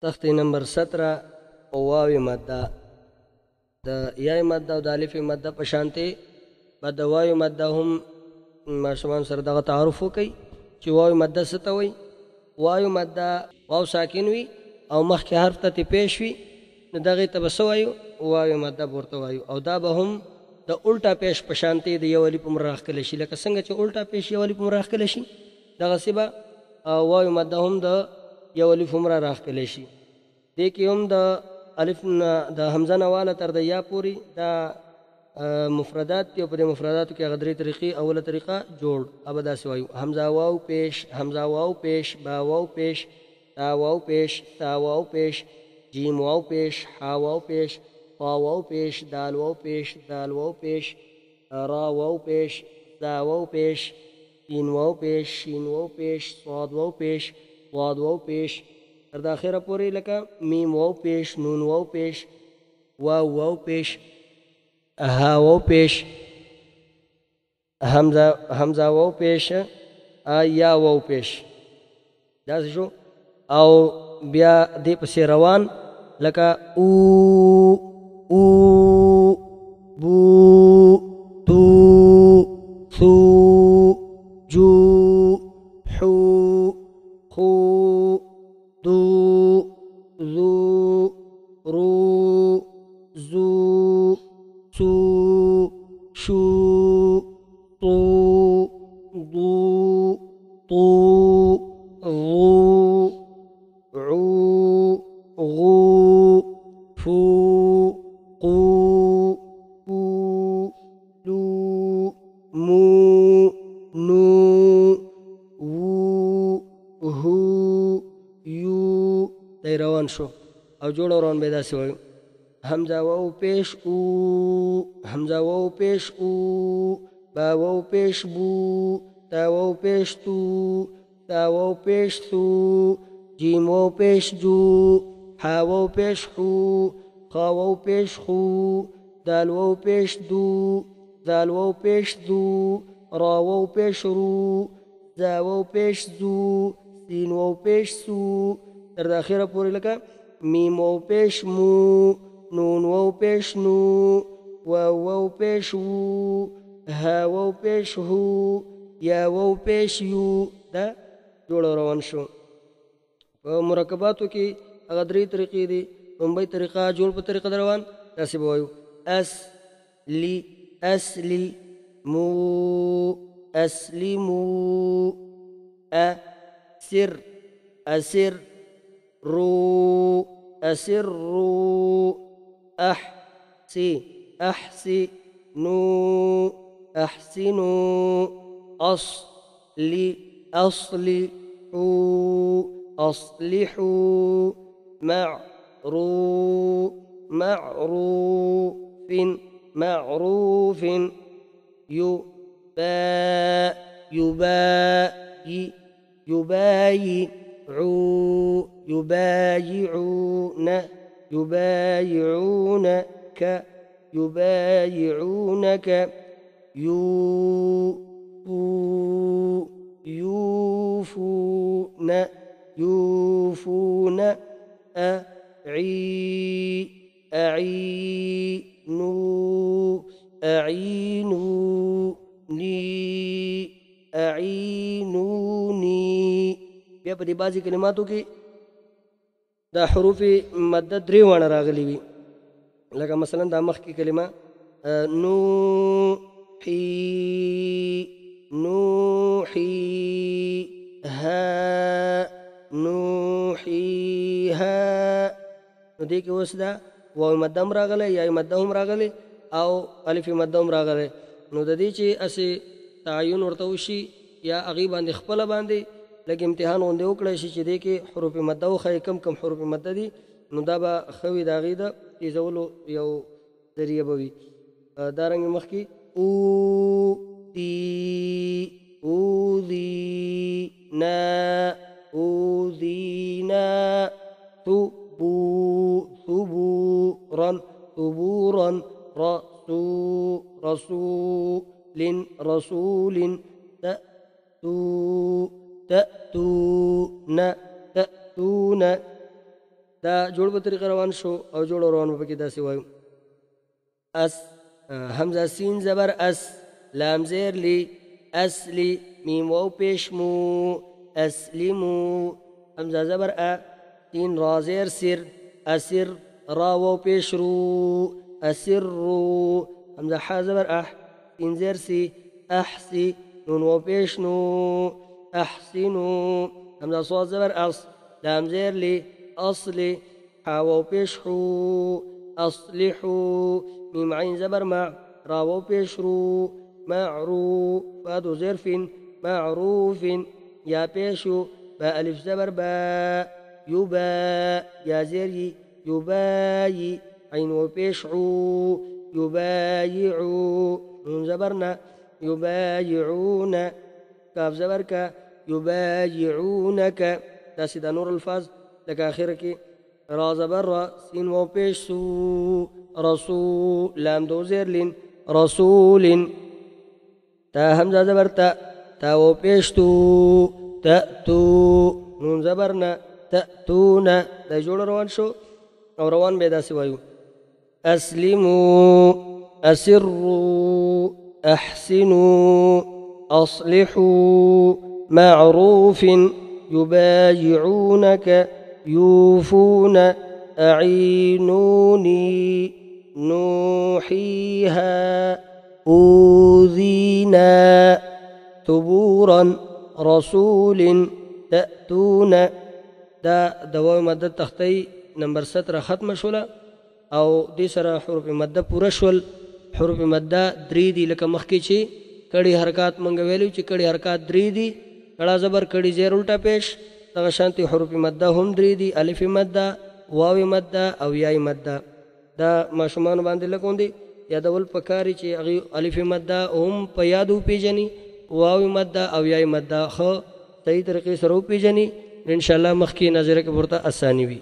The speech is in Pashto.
تختی نمبر 17 واوی ماده د یای ماده او د الف ماده په شانتي بعد د واوی ماده هم ماشومان سره دغه تعارف وکړي چې واوی ماده څه ته وایي. واوی ماده واو ساکن وي او مخکې حرف ته پیش وي نو دغې ته به څه وایو؟ واوی ماده به ورته وایو. او دا به هم د الټا پیش په شانتي د یو الف هم راښکلی شي، لکه څنګه چې الټا پیش یو الف هم راښکلی شي دغسې به واوی ماده هم د یو الف هم را راښکلی شي. دې کې هم د الف نه د حمزه نه واله تر د یا پورې دا مفردات دي او په دې مفرداتو کې هغه درې طریقې. اوله طریقه جوړ هغه داسې وایو: حمزه واو پیش، حمزه واو پیش، با واو پیش، تا واو پیش، تا واو پیش، جیم واو پیش، حا واو پیش، طا واو پیش، دال واو پیش، دال واو پیش، را واو پیش، دا واو پیش، سین واو پیش، شین واو پیش، صاد واو پیش، ضاد واو پیش تر د اخره پورې، لکه میم واو پیش، نون واو پیش، واو واو پیش، ها واو پیش، حمزه واو پیش، یا واو پیش. داسې شو. او بیا دې پسې روان لکه او او بو تو ثو جو حو خو دو ذو رو زو سو شو طو ضو طو غو عو غو فو قو پو لو مو نو وو هو یو. دی روان شو او جوړ روان به داسې وایو: حمزه واو پیش او، حمزه واو پیش او، با واو پیش بو، تا واو پیش تو، تا واو پیش ثو، جیم واو پیش جو، حا واو پیش حو، خا واو پیش خو، دال واو پیش دو، دال واو پیش دو، را واو پیش رو، زا واو پیش زو، سین واو پیش سو تر د اخره پورې، لکه میم واو پیش مو، نون واو پیش نو، واو واو پیش وو، ها واو پیش هو، یا واو پیش یو. دا جوړ روان شو. په مرکباتو کې هغه درې طریقې دي. لومبۍ طریقه جوړ په طریقه در روان داسې به وایو: اسلی اسلی مو اسلمو، اسر اسر رو اسر رو، احسی احسی نو احسنو، اصلی اصلی حو اصلحو، معرو معروف معروف، يبا يبايي يبايعو يبايعون يبايعونك يبايعونك، يوفو يوفون يوفون، أعي أعينو أعينوني أعينوني. بیا په دې بعضې کلماتو کې دا حروف مده درې واړه راغلي وي، لکه مثلا دا مخکې کلمه نوحي نوحي ها نوحيها. نو دې کې اوس دا واو مده هم راغلی، یا مده هم راغلی او الف مده هم راغلی. نو د دې چې اسې تعین ورته وشي یا هغې باندې خپله باندې لږ امتحان غوندې وکړی شي چې دې کې حروف مده وښایي کم کم حروف مده دي، نو دا به ښه وي د هغې د تیزولو یو ذریعه به وي. دارنګې مخکې اوذي اوذینا اوذینا، ثبورا ثبورا، رسول رسول، تأتو تأتون تأتون، دا جوړ په طریقه روان شو او جوړ روان په کې داسې وایو اس حمزه سین زبر اس لام زیر لی اسلی میم واو پیش مو اسلمو حمزه زبر ا سین را زیر سر اسر را واو پیش رو اسرو حمزه ح زبر اح سین زیر سی احسی نون واو پیش نو احسنو حمزه صاد زبر اص لام زیر لی اصلی ح واو پیش حو اصلحو میم عین زبر مع را واو پیش رو معروف فادو زرف معروف يا بيشو با ألف زبر با يبا يا زري يباي عين وبيشعو يبايعو نون زبرنا يبايعون كاف زبرك يبايعونك تاسي دا نور الفاظ لك آخرك را زبر سين وبيشسو رسول لام دو زرلين رسول تا همزه زبر تا و پیشتو تأتو نون زبرنا تأتونا دا جوړ روان شو او روان به داسې وایو اسلمو اسرو احسنو اصلحو معروف يبايعونك يوفون أعينوني نوحيها أوذينا ثبورا رسول تأتون دا دواوی مده تختی نمبر 17 ختم شوله او دې سره حروف مده پوره شول حروف مده 3 دي لکه مخکې چې کړي حرکات مونږ ویلو چې کړي حرکات 3 دي کړه زبر کړي زیر الټا پیش دغه شانتي حروف مده هم 3 دي الف مده واو مده او یای مده دا ماشومان باندې لګوندي یادول پکاري چې هغه الف مده هم په یادو پیژني واو مده او یای مده خو صحیح طریقې سره پیژني ان شاء الله مخکې نظر کې ورته اساني وي